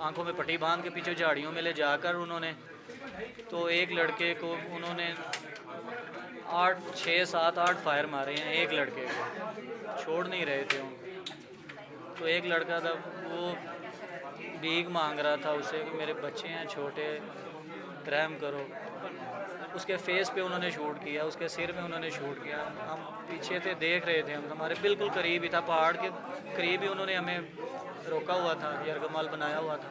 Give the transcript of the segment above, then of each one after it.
आंखों में पट्टी बांध के पीछे झाड़ियों में ले जाकर उन्होंने, तो एक लड़के को उन्होंने 6 7 8 फायर मारे हैं एक लड़के को, छोड़ नहीं रहे थे उनको। तो एक लड़का था वो भीख मांग रहा था उससे कि मेरे बच्चे हैं छोटे, रहम करो। उसके फेस पे उन्होंने शूट किया, उसके सिर में उन्होंने शूट किया। हम पीछे थे, देख रहे थे, हम हमारे बिल्कुल करीब ही था, पहाड़ के करीब ही उन्होंने हमें रोका हुआ था, यरगमाल बनाया हुआ था।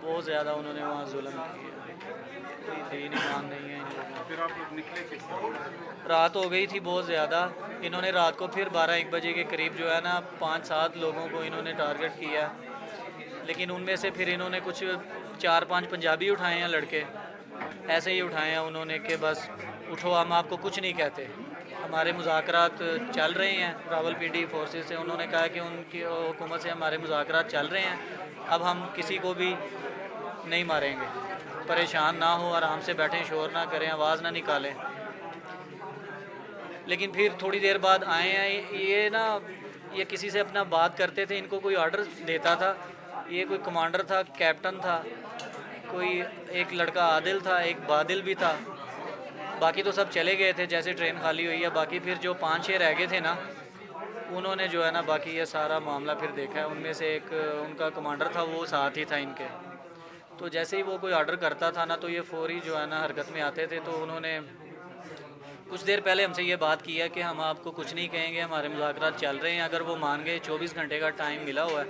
बहुत ज़्यादा उन्होंने वहाँ जुल्म किया, कोई दीन ईमान नहीं है इन लोगों। फिर आप लोग निकले किस तरह? रात हो गई थी बहुत ज़्यादा। इन्होंने रात को फिर 12-1 बजे के करीब जो है ना 5-7 लोगों को इन्होंने टारगेट किया, लेकिन उनमें से फिर इन्होंने कुछ 4-5 पंजाबी उठाए हैं लड़के, ऐसे ही उठाए हैं उन्होंने कि बस उठो, हम आपको कुछ नहीं कहते, हमारे मुज़ाकरात चल रहे हैं रावलपिंडी फोर्सेस से। उन्होंने कहा कि उनकी हुकूमत से हमारे मुज़ाकरात चल रहे हैं, अब हम किसी को भी नहीं मारेंगे, परेशान ना हो, आराम से बैठें, शोर ना करें, आवाज़ ना निकालें। लेकिन फिर थोड़ी देर बाद आए हैं ये ना, ये किसी से अपना बात करते थे, इनको कोई ऑर्डर देता था, ये कोई कमांडर था, कैप्टन था, कोई एक लड़का आदिल था, एक बादिल भी था, बाकी तो सब चले गए थे जैसे ट्रेन खाली हुई है। बाकी फिर जो 5-6 रह गए थे ना, उन्होंने जो है ना बाकी ये सारा मामला फिर देखा है। उनमें से एक उनका कमांडर था, वो साथ ही था इनके। तो जैसे ही वो कोई ऑर्डर करता था ना, तो ये फौरी जो है ना हरकत में आते थे। तो उन्होंने कुछ देर पहले हमसे ये बात की है कि हम आपको कुछ नहीं कहेंगे, हमारे मुज़ाकरात चल रहे हैं, अगर वो मान गए, 24 घंटे का टाइम मिला हुआ है,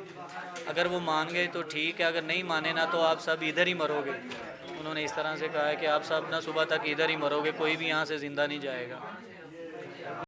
अगर वो मान गए तो ठीक है, अगर नहीं माने ना तो आप सब इधर ही मरोगे। उन्होंने इस तरह से कहा है कि आप सब ना सुबह तक इधर ही मरोगे, कोई भी यहाँ से ज़िंदा नहीं जाएगा।